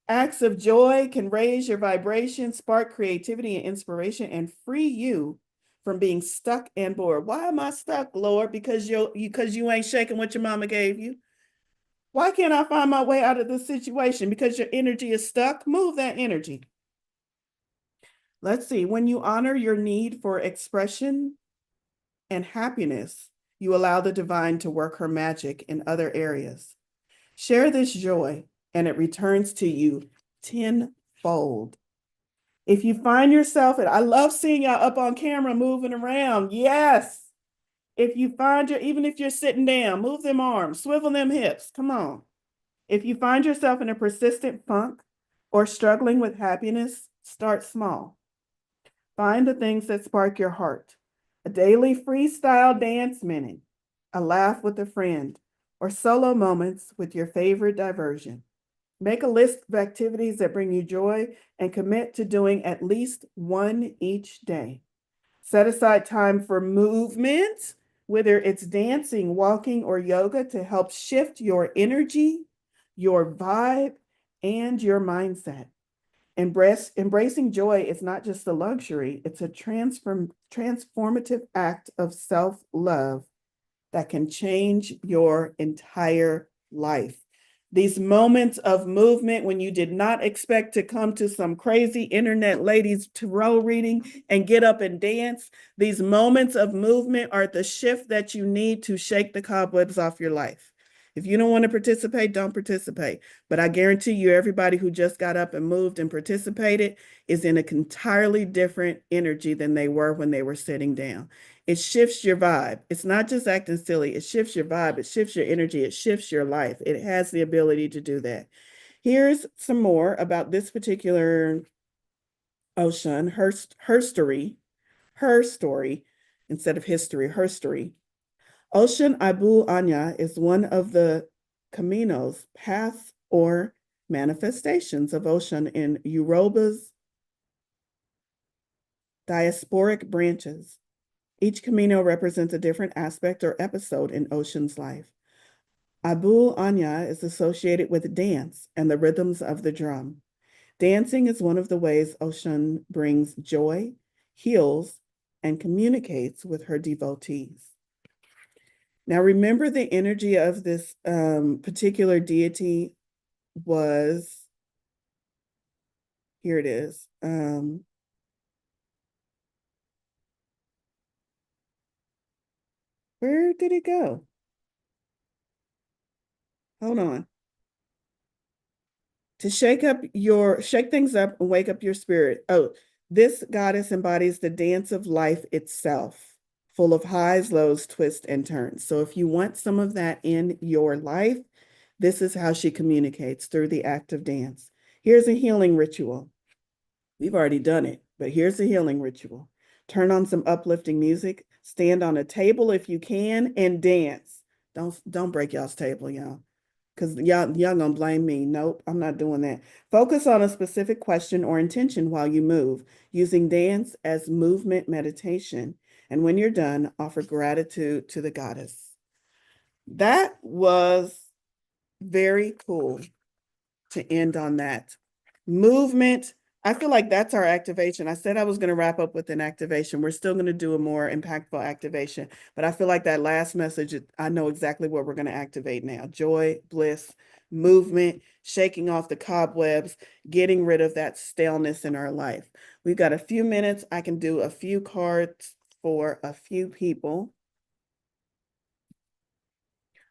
Acts of joy can raise your vibration, spark creativity and inspiration, and free you from being stuck and bored. Why am I stuck, Lord? Because you ain't shaking what your mama gave you. Why can't I find my way out of this situation? Because your energy is stuck. Move that energy. Let's see. When you honor your need for expression and happiness, you allow the divine to work her magic in other areas. Share this joy, and it returns to you tenfold. If you find yourself, and I love seeing y'all up on camera moving around. Yes. If you find even if you're sitting down, move them arms, swivel them hips. Come on. If you find yourself in a persistent funk or struggling with happiness, start small. Find the things that spark your heart. A daily freestyle dance minute, a laugh with a friend, or solo moments with your favorite diversion. Make a list of activities that bring you joy and commit to doing at least one each day. Set aside time for movement, whether it's dancing, walking, or yoga, to help shift your energy, your vibe, and your mindset. Embracing joy is not just a luxury, it's a transformative act of self-love that can change your entire life. These moments of movement when you did not expect to come to some crazy internet ladies tarot reading and get up and dance, these moments of movement are the shift that you need to shake the cobwebs off your life. If you don't want to participate, don't participate. But I guarantee you, everybody who just got up and moved and participated is in an entirely different energy than they were when they were sitting down. It shifts your vibe. It's not just acting silly. It shifts your vibe. It shifts your energy. It shifts your life. It has the ability to do that. Here's some more about this particular ocean, her story, instead of history, her story. Ocean Abu Anya is one of the caminos, paths, or manifestations of ocean in Yoruba's diasporic branches. Each Camino represents a different aspect or episode in Ocean's life. Abu Anya is associated with dance and the rhythms of the drum. Dancing is one of the ways Ocean brings joy, heals, and communicates with her devotees. Now, remember the energy of this particular deity was, here it is. Where did it go? Hold on. To shake things up and wake up your spirit. Oh, this goddess embodies the dance of life itself, full of highs, lows, twists, and turns. So if you want some of that in your life, this is how she communicates through the act of dance. Here's a healing ritual. We've already done it, but here's a healing ritual. Turn on some uplifting music, stand on a table if you can, and dance. Don't break y'all's table, y'all. Because y'all gonna blame me. Nope, I'm not doing that. Focus on a specific question or intention while you move, using dance as movement meditation. And when you're done, offer gratitude to the goddess. That was very cool to end on that. Movement. I feel like that's our activation. I said I was going to wrap up with an activation. We're still going to do a more impactful activation, but I feel like that last message, I know exactly what we're going to activate now. Joy, bliss, movement, shaking off the cobwebs, getting rid of that staleness in our life. We've got a few minutes. I can do a few cards for a few people.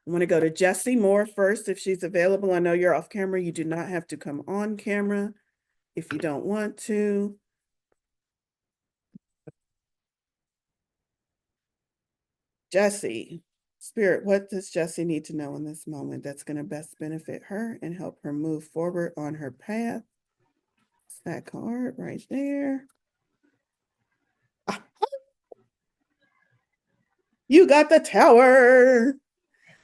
I want to go to Jessie Moore first if she's available. I know you're off camera. You do not have to come on camera if you don't want to. Jessie, Spirit, what does Jessie need to know in this moment that's going to best benefit her and help her move forward on her path? It's that card right there. Ah, you got the Tower.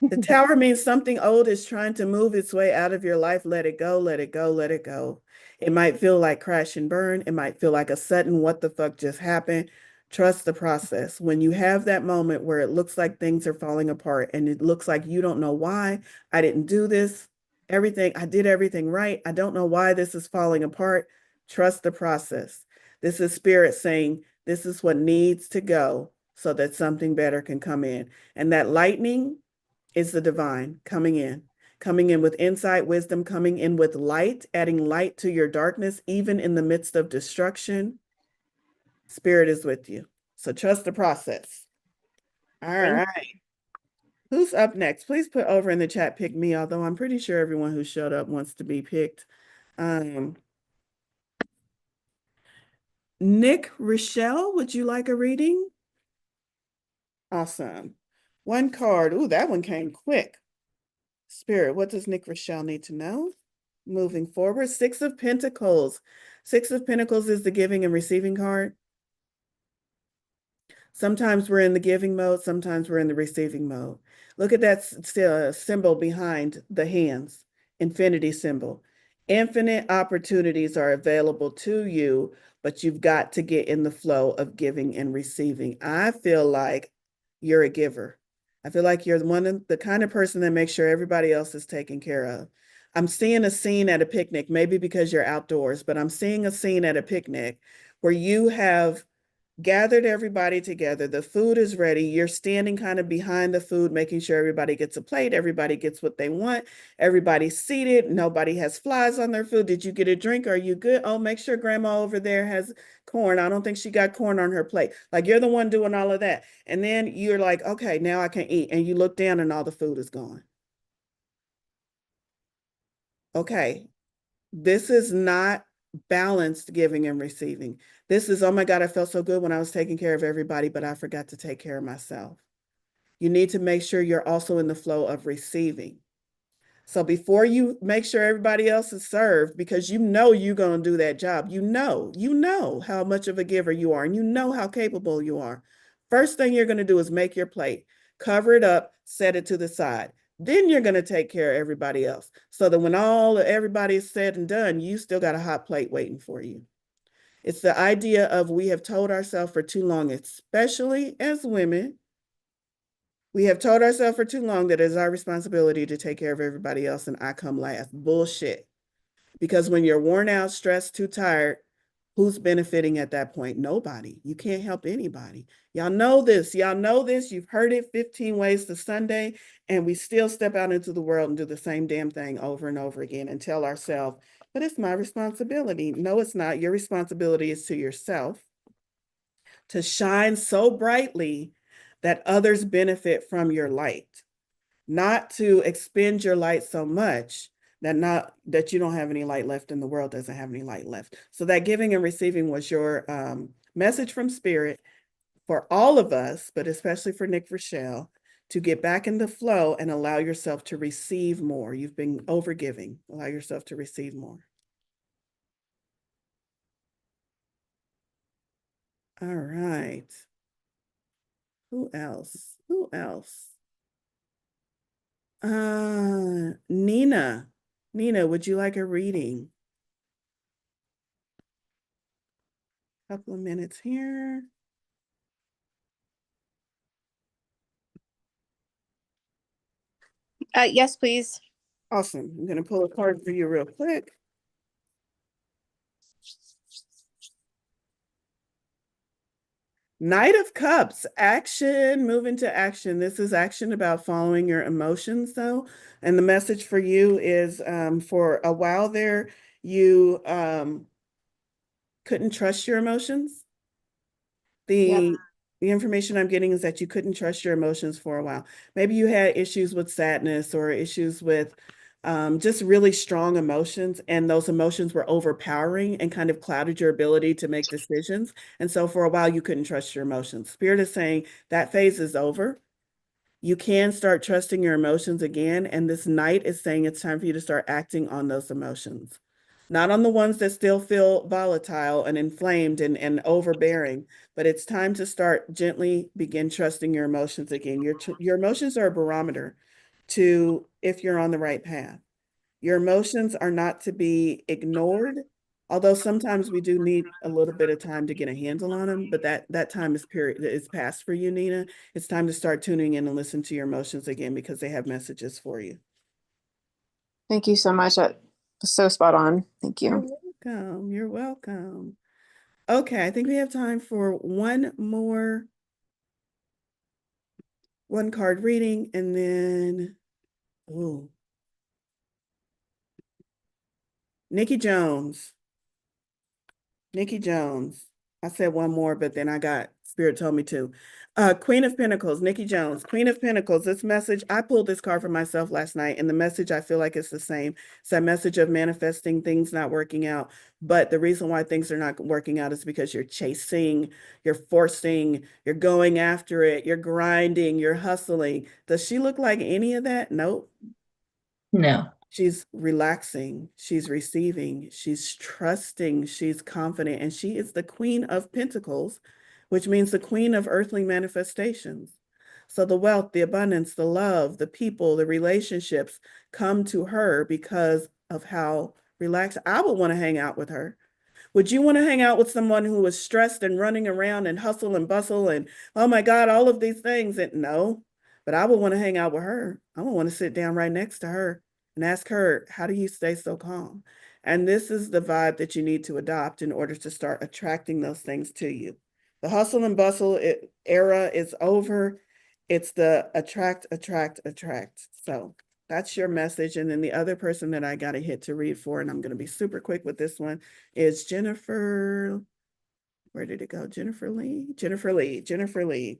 The Tower means something old is trying to move its way out of your life. Let it go, let it go, let it go. It might feel like crash and burn. It might feel like a sudden, what the fuck just happened? Trust the process. When you have that moment where it looks like things are falling apart and it looks like you don't know why, I didn't do this, I did everything right. I don't know why this is falling apart. Trust the process. This is spirit saying, this is what needs to go so that something better can come in. And that lightning is the divine coming in with insight, wisdom, coming in with light, adding light to your darkness, even in the midst of destruction. Spirit is with you. So trust the process. All right. Who's up next? Please put over in the chat, pick me, although I'm pretty sure everyone who showed up wants to be picked. Nick Rochelle, would you like a reading? Awesome. One card. Ooh, that one came quick. Spirit, what does Nick Rochelle need to know? Moving forward, Six of Pentacles. Six of Pentacles is the giving and receiving card. Sometimes we're in the giving mode, sometimes we're in the receiving mode. Look at that symbol behind the hands, infinity symbol. Infinite opportunities are available to you, but you've got to get in the flow of giving and receiving. I feel like you're a giver. I feel like you're the kind of person that makes sure everybody else is taken care of. I'm seeing a scene at a picnic, maybe because you're outdoors, but I'm seeing a scene at a picnic where you have gathered everybody together. The food is ready. You're standing kind of behind the food, making sure everybody gets a plate, everybody gets what they want, everybody's seated, nobody has flies on their food. Did you get a drink? Are you good? Oh, make sure grandma over there has corn. I don't think she got corn on her plate. Like you're the one doing all of that. And then you're like, okay, now I can eat. And you look down and all the food is gone. Okay, this is not balanced giving and receiving. This is, oh my God, I felt so good when I was taking care of everybody, but I forgot to take care of myself. You need to make sure you're also in the flow of receiving. So before you make sure everybody else is served, because you know you're going to do that job, you know how much of a giver you are, and you know how capable you are. First thing you're going to do is make your plate, cover it up, set it to the side. Then you're going to take care of everybody else. So that when everybody is said and done, you still got a hot plate waiting for you. It's the idea of we have told ourselves for too long, especially as women, we have told ourselves for too long that it's our responsibility to take care of everybody else and I come last. Bullshit. Because when you're worn out, stressed, too tired, who's benefiting at that point? Nobody. You can't help anybody. Y'all know this. Y'all know this. You've heard it 15 ways to Sunday, and we still step out into the world and do the same damn thing over and over again and tell ourselves, but it's my responsibility. No, it's not. Your responsibility is to yourself to shine so brightly that others benefit from your light, not to expend your light so much that you don't have any light left and the world doesn't have any light left. So that giving and receiving was your message from spirit for all of us, but especially for Nick Rochelle, to get back in the flow and allow yourself to receive more. You've been overgiving. Allow yourself to receive more. All right. Who else? Who else? Nina. Nina, would you like a reading? Couple of minutes here. Yes, please. Awesome. I'm going to pull a card for you real quick. Knight of Cups, action, move into action. This is action about following your emotions, though. And the message for you is for a while there, you couldn't trust your emotions. Yep. The information I'm getting is that you couldn't trust your emotions for a while. Maybe you had issues with sadness or issues with just really strong emotions, and those emotions were overpowering and kind of clouded your ability to make decisions. And so for a while, you couldn't trust your emotions. Spirit is saying that phase is over. You can start trusting your emotions again. And this night is saying it's time for you to start acting on those emotions, not on the ones that still feel volatile and inflamed and overbearing, but it's time to start gently begin trusting your emotions again. Your emotions are a barometer to if you're on the right path. Your emotions are not to be ignored, although sometimes we do need a little bit of time to get a handle on them, but that time is past for you, Nina. It's time to start tuning in and listen to your emotions again because they have messages for you. Thank you so much. That was so spot on. Thank You're you. welcome. You're welcome. Okay, I think we have time for one card reading, and then, oh, Nikki Jones. Nikki Jones. I said one more, but then Spirit told me to. Queen of Pentacles, Nikki Jones. Queen of Pentacles, this message, I pulled this card for myself last night, and the message, I feel like it's the same. It's that message of manifesting things not working out. But the reason why things are not working out is because you're chasing, you're forcing, you're going after it, you're grinding, you're hustling. Does she look like any of that? Nope. No. She's relaxing, she's receiving, she's trusting, she's confident, and she is the Queen of Pentacles, which means the Queen of earthly manifestations. So the wealth, the abundance, the love, the people, the relationships come to her because of how relaxed. I would want to hang out with her. Would you want to hang out with someone who is stressed and running around and hustle and bustle and, oh my God, all of these things? And no, but I would want to hang out with her. I would want to sit down right next to her and ask her, how do you stay so calm? And this is the vibe that you need to adopt in order to start attracting those things to you. The hustle and bustle era is over. It's the attract, attract, attract. So that's your message. And then the other person that I got a hit to read for, and I'm going to be super quick with this one, is Jennifer. Where did it go? Jennifer Lee? Jennifer Lee. Jennifer Lee.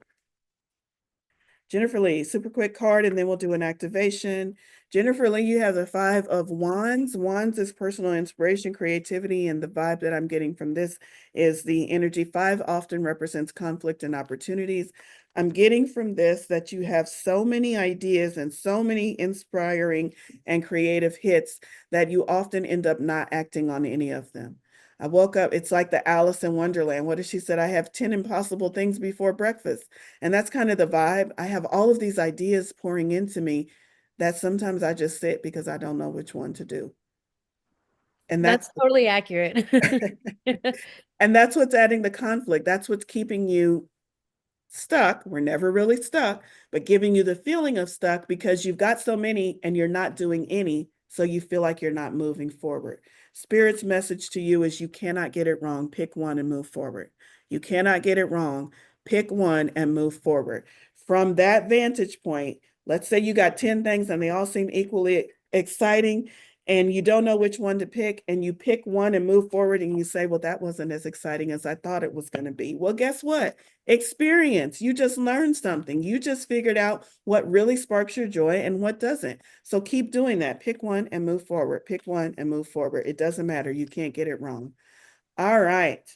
Jennifer Lee, super quick card, and then we'll do an activation. Jennifer Lee, you have the Five of Wands. Wands is personal inspiration, creativity, and the vibe that I'm getting from this is the energy. Five often represents conflict and opportunities. I'm getting from this that you have so many ideas and so many inspiring and creative hits that you often end up not acting on any of them. I woke up, it's like the Alice in Wonderland. What did she said? I have 10 impossible things before breakfast. And that's kind of the vibe. I have all of these ideas pouring into me that sometimes I just sit because I don't know which one to do. And That's totally accurate. and that's what's adding the conflict. That's what's keeping you stuck. We're never really stuck, but giving you the feeling of stuck because you've got so many and you're not doing any. So you feel like you're not moving forward. Spirit's message to you is you cannot get it wrong. Pick one and move forward. You cannot get it wrong. Pick one and move forward. From that vantage point, let's say you got 10 things and they all seem equally exciting and you don't know which one to pick, and you pick one and move forward and you say, well, that wasn't as exciting as I thought it was going to be. Well, guess what? Experience. You just learned something. You just figured out what really sparks your joy and what doesn't. So keep doing that. Pick one and move forward. Pick one and move forward. It doesn't matter. You can't get it wrong. All right.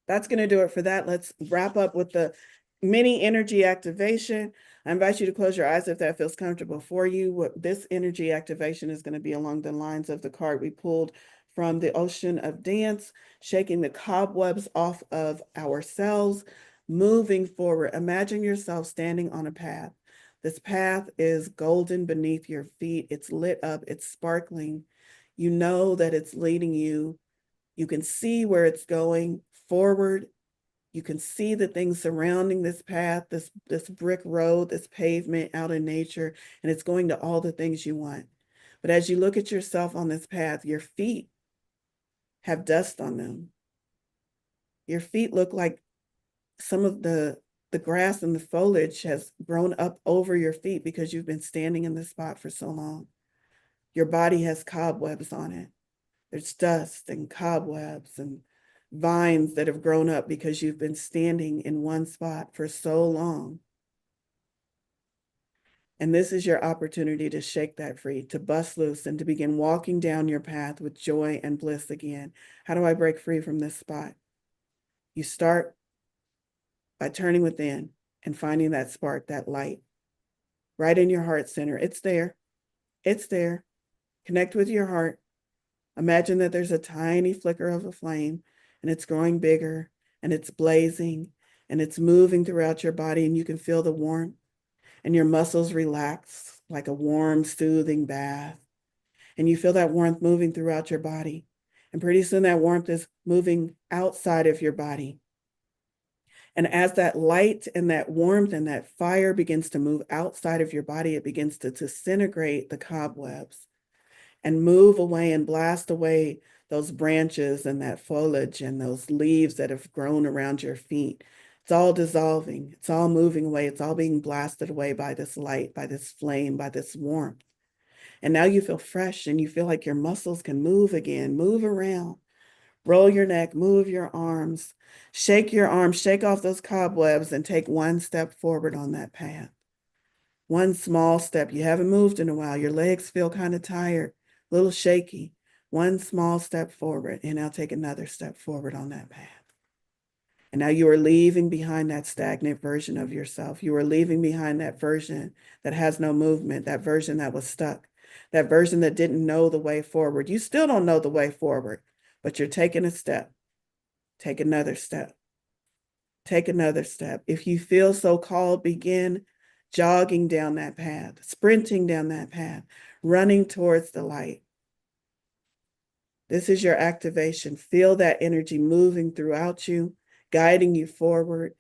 That's going to do it for that. Let's wrap up with the mini energy activation. I invite you to close your eyes if that feels comfortable for you. What this energy activation is going to be along the lines of the card we pulled from the ocean of dance, shaking the cobwebs off of ourselves, moving forward. Imagine yourself standing on a path. This path is golden beneath your feet. It's lit up, it's sparkling. You know that it's leading you. You can see where it's going forward. You can see the things surrounding this path, this brick road, this pavement out in nature, and it's going to all the things you want. But as you look at yourself on this path, your feet have dust on them. Your feet look like some of the grass and the foliage has grown up over your feet because you've been standing in this spot for so long. Your body has cobwebs on it. There's dust and cobwebs and vines that have grown up because you've been standing in one spot for so long. And this is your opportunity to shake that free, to bust loose and to begin walking down your path with joy and bliss again. How do I break free from this spot? You start by turning within and finding that spark, that light, right in your heart center. It's there. It's there. Connect with your heart. Imagine that there's a tiny flicker of a flame and it's growing bigger and it's blazing and it's moving throughout your body, and you can feel the warmth and your muscles relax like a warm, soothing bath. And you feel that warmth moving throughout your body. And pretty soon that warmth is moving outside of your body. And as that light and that warmth and that fire begins to move outside of your body, it begins to disintegrate the cobwebs and move away and blast away those branches and that foliage and those leaves that have grown around your feet. It's all dissolving. It's all moving away. It's all being blasted away by this light, by this flame, by this warmth. And now you feel fresh and you feel like your muscles can move again, move around. Roll your neck, move your arms, shake off those cobwebs and take one step forward on that path. One small step. You haven't moved in a while. Your legs feel kind of tired, a little shaky. One small step forward, and now take another step forward on that path. And now you are leaving behind that stagnant version of yourself. You are leaving behind that version that has no movement, that version that was stuck, that version that didn't know the way forward. You still don't know the way forward, but you're taking a step. Take another step. Take another step. If you feel so called, begin jogging down that path, sprinting down that path, running towards the light. This is your activation. Feel that energy moving throughout you, guiding you forward.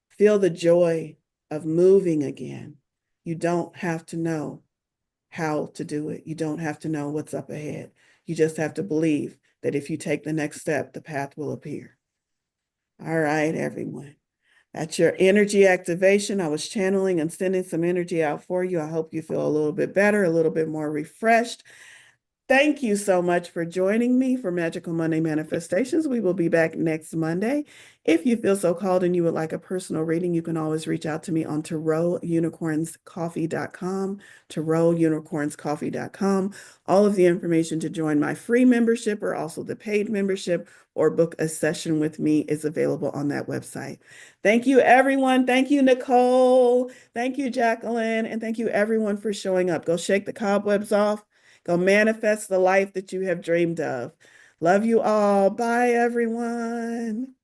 Feel the joy of moving again. You don't have to know how to do it. You don't have to know what's up ahead. You just have to believe that if you take the next step, the path will appear. All right, everyone. That's your energy activation. I was channeling and sending some energy out for you. I hope you feel a little bit better, a little bit more refreshed. Thank you so much for joining me for Magical Monday Manifestations. We will be back next Monday. If you feel so called and you would like a personal reading, you can always reach out to me on tarotunicornscoffee.com, tarotunicornscoffee.com. All of the information to join my free membership or also the paid membership or book a session with me is available on that website. Thank you, everyone. Thank you, Nicole. Thank you, Jacqueline. And thank you, everyone, for showing up. Go shake the cobwebs off. Go manifest the life that you have dreamed of. Love you all. Bye, everyone.